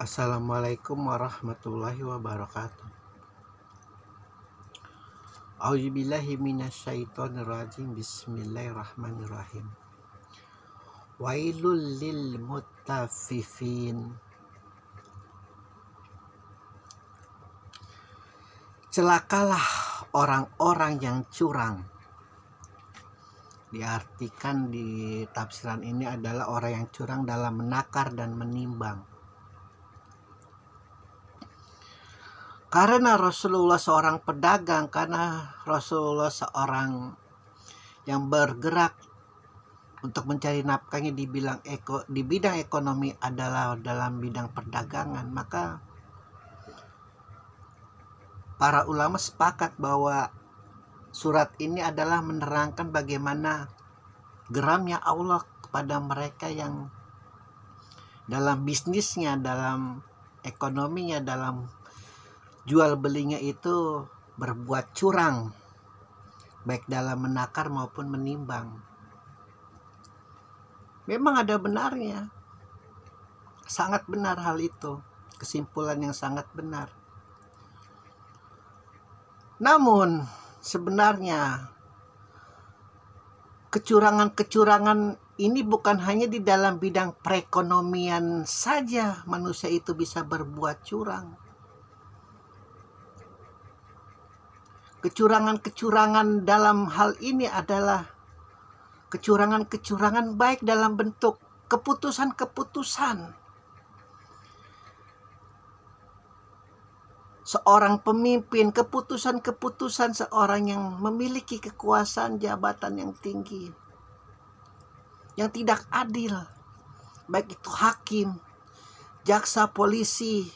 Assalamualaikum warahmatullahi wabarakatuh. A'udzubillahi minasyaitonirrajim. Bismillahirrahmanirrahim. Wailul lil mutaffifin. Celakalah orang-orang yang curang. Diartikan di tafsiran ini adalah orang yang curang dalam menakar dan menimbang. Karena Rasulullah seorang pedagang, karena Rasulullah seorang yang bergerak untuk mencari nafkahnya di bidang ekonomi adalah dalam bidang perdagangan, maka para ulama sepakat bahwa surat ini adalah menerangkan bagaimana geramnya Allah kepada mereka yang dalam bisnisnya, dalam ekonominya, dalam jual belinya itu berbuat curang, baik dalam menakar maupun menimbang. Memang ada benarnya, sangat benar hal itu, kesimpulan yang sangat benar. Namun sebenarnya kecurangan-kecurangan ini bukan hanya di dalam bidang perekonomian saja manusia itu bisa berbuat curang. Kecurangan-kecurangan dalam hal ini adalah kecurangan-kecurangan baik dalam bentuk keputusan-keputusan. Seorang pemimpin, keputusan-keputusan seorang yang memiliki kekuasaan jabatan yang tinggi, yang tidak adil, baik itu hakim, jaksa, polisi,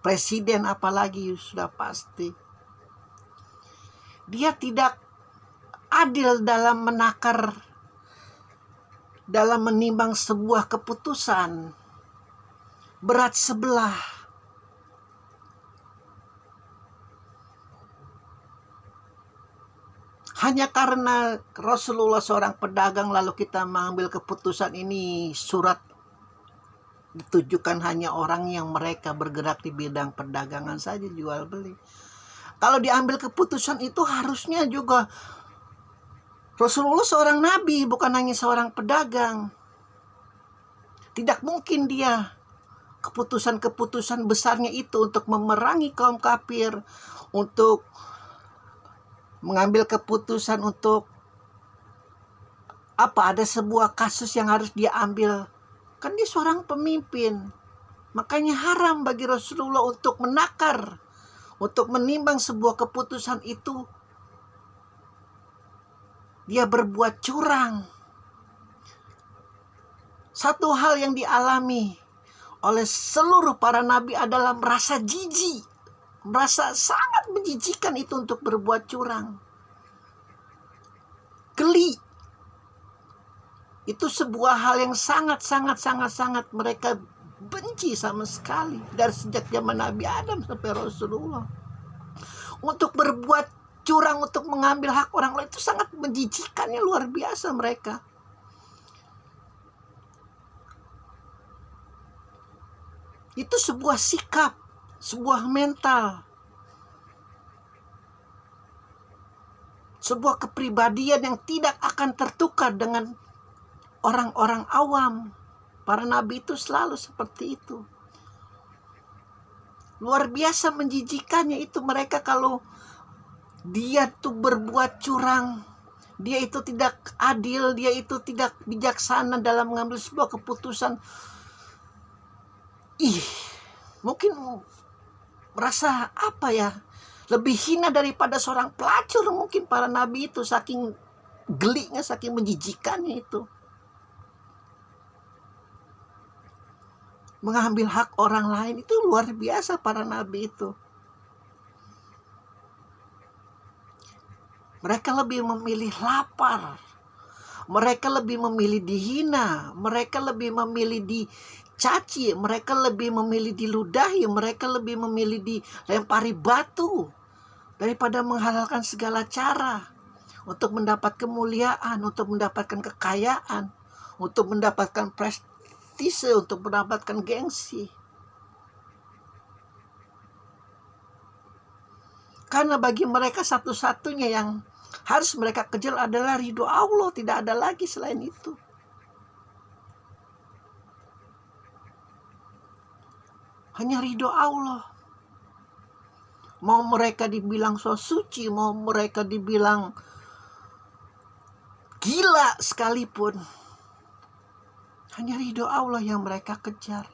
presiden, apalagi sudah pasti. Dia tidak adil dalam menakar, dalam menimbang sebuah keputusan, berat sebelah. Hanya karena Rasulullah seorang pedagang lalu kita mengambil keputusan ini, surat ditujukan hanya orang yang mereka bergerak di bidang perdagangan saja, jual beli. Kalau diambil keputusan itu harusnya juga Rasulullah seorang nabi, bukan hanya seorang pedagang. Tidak mungkin dia keputusan-keputusan besarnya itu untuk memerangi kaum kafir, untuk mengambil keputusan untuk ada sebuah kasus yang harus dia ambil. Kan dia seorang pemimpin. Makanya haram bagi Rasulullah untuk menakar, untuk menimbang sebuah keputusan itu. Dia berbuat curang. Satu hal yang dialami oleh seluruh para nabi adalah merasa jijik, merasa sangat menjijikan itu untuk berbuat curang. Geli. Itu sebuah hal yang sangat mereka benci sama sekali dari sejak zaman Nabi Adam sampai Rasulullah. Untuk berbuat curang, untuk mengambil hak orang lain itu sangat menjijikannya, luar biasa mereka. Itu sebuah sikap, sebuah mental, sebuah kepribadian yang tidak akan tertukar dengan orang-orang awam. Para nabi itu selalu seperti itu. Luar biasa menjijikannya itu mereka kalau dia tuh berbuat curang, dia itu tidak adil, dia itu tidak bijaksana dalam mengambil sebuah keputusan. Mungkin merasa lebih hina daripada seorang pelacur mungkin para nabi itu, saking geliknya, saking menjijikannya itu. Mengambil hak orang lain itu luar biasa para nabi itu. Mereka lebih memilih lapar, mereka lebih memilih dihina, mereka lebih memilih dicaci, mereka lebih memilih diludahi, mereka lebih memilih dilempari batu daripada menghalalkan segala cara untuk mendapat kemuliaan, untuk mendapatkan kekayaan, untuk mendapatkan prestise, untuk mendapatkan gengsi. Karena bagi mereka satu-satunya yang harus mereka kejar adalah ridho Allah. Tidak ada lagi selain itu. Hanya ridho Allah. Mau mereka dibilang so suci, mau mereka dibilang gila sekalipun, hanya ridho Allah yang mereka kejar.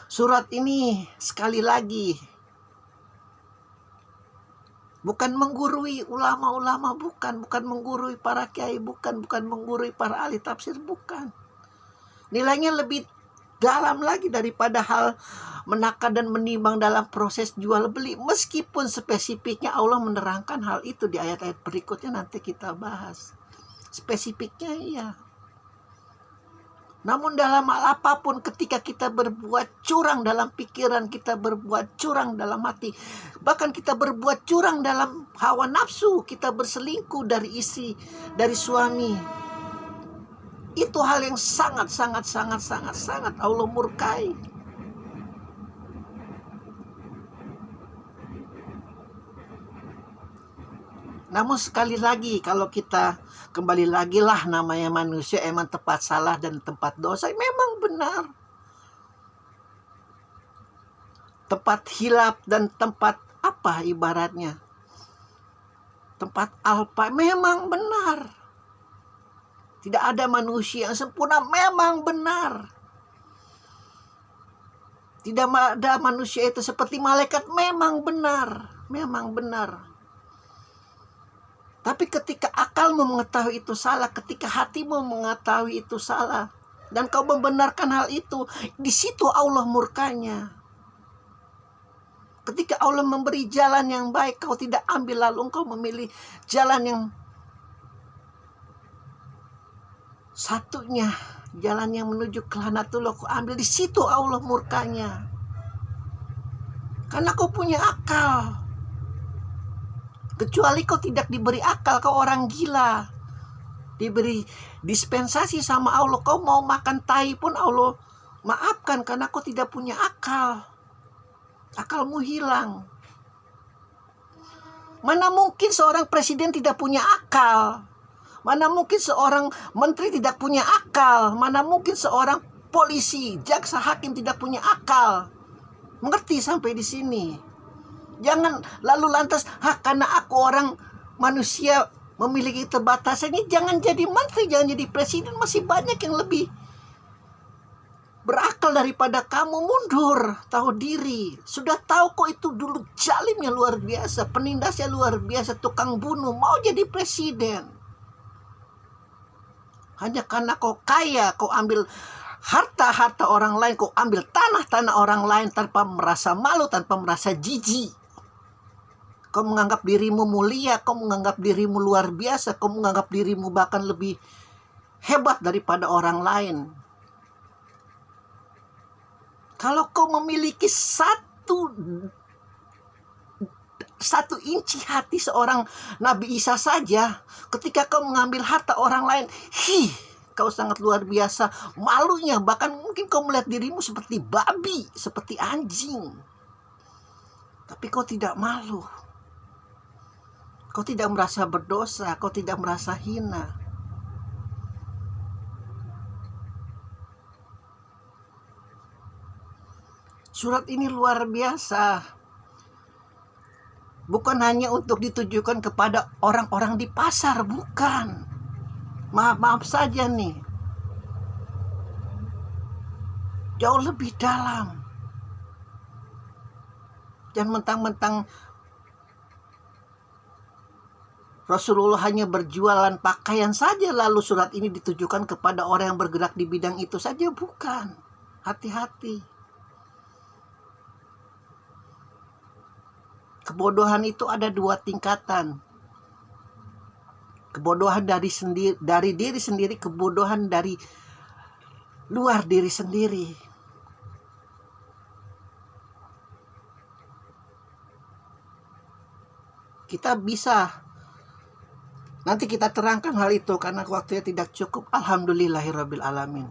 Surat ini sekali lagi bukan menggurui ulama-ulama, bukan menggurui para kiai, bukan menggurui para ahli tafsir, bukan. Nilainya lebih dalam lagi daripada hal menakar dan menimbang dalam proses jual beli. Meskipun spesifiknya Allah menerangkan hal itu di ayat-ayat berikutnya, nanti kita bahas. Spesifiknya iya. Namun dalam hal apapun, ketika kita berbuat curang dalam pikiran, kita berbuat curang dalam hati, bahkan kita berbuat curang dalam hawa nafsu, kita berselingkuh dari istri, dari suami, itu hal yang sangat Allah murkai. Namun sekali lagi, kalau kita kembali lagi lah, namanya manusia emang tempat salah dan tempat dosa, memang benar. Tempat hilap dan tempat apa ibaratnya, tempat alpa, memang benar. Tidak ada manusia yang sempurna, memang benar. Tidak ada manusia itu seperti malaikat, memang benar. Tapi ketika akalmu mengetahui itu salah, ketika hatimu mengetahui itu salah, dan kau membenarkan hal itu, di situ Allah murkanya. Ketika Allah memberi jalan yang baik, kau tidak ambil, lalu engkau memilih jalan yang satunya, jalan yang menuju ke laknatullah, kau ambil, di situ Allah murkanya. Karena kau punya akal. Kecuali kau tidak diberi akal, kau orang gila. Diberi dispensasi sama Allah, kau mau makan tai pun Allah maafkan karena kau tidak punya akal. Akalmu hilang. Mana mungkin seorang presiden tidak punya akal? Mana mungkin seorang menteri tidak punya akal? Mana mungkin seorang polisi, jaksa, hakim tidak punya akal? Mengerti sampai di sini? Jangan lalu lantas, karena aku orang manusia memiliki keterbatasan ini, jangan jadi menteri, jangan jadi presiden. Masih banyak yang lebih berakal daripada kamu. Mundur, tahu diri. Sudah tahu kok itu dulu jalimnya luar biasa, penindasnya luar biasa, tukang bunuh, mau jadi presiden. Hanya karena kau kaya, kau ambil harta orang lain, kau ambil tanah orang lain tanpa merasa malu, tanpa merasa jijik. Kau menganggap dirimu mulia, kau menganggap dirimu luar biasa, kau menganggap dirimu bahkan lebih hebat daripada orang lain. Kalau kau memiliki satu inci hati seorang Nabi Isa saja, ketika kau mengambil harta orang lain, kau sangat luar biasa malunya. Bahkan mungkin kau melihat dirimu seperti babi, seperti anjing. Tapi kau tidak malu. Kau tidak merasa berdosa, kau tidak merasa hina. Surat ini luar biasa. Bukan hanya untuk ditujukan kepada orang-orang di pasar, bukan. Maaf saja nih. Jauh lebih dalam. Jangan mentang-mentang Rasulullah hanya berjualan pakaian saja, lalu surat ini ditujukan kepada orang yang bergerak di bidang itu saja, bukan. Hati-hati. Kebodohan itu ada dua tingkatan. Kebodohan dari diri sendiri, kebodohan dari luar diri sendiri. Kita bisa, nanti kita terangkan hal itu karena waktunya tidak cukup. Alhamdulillahirabbil alamin.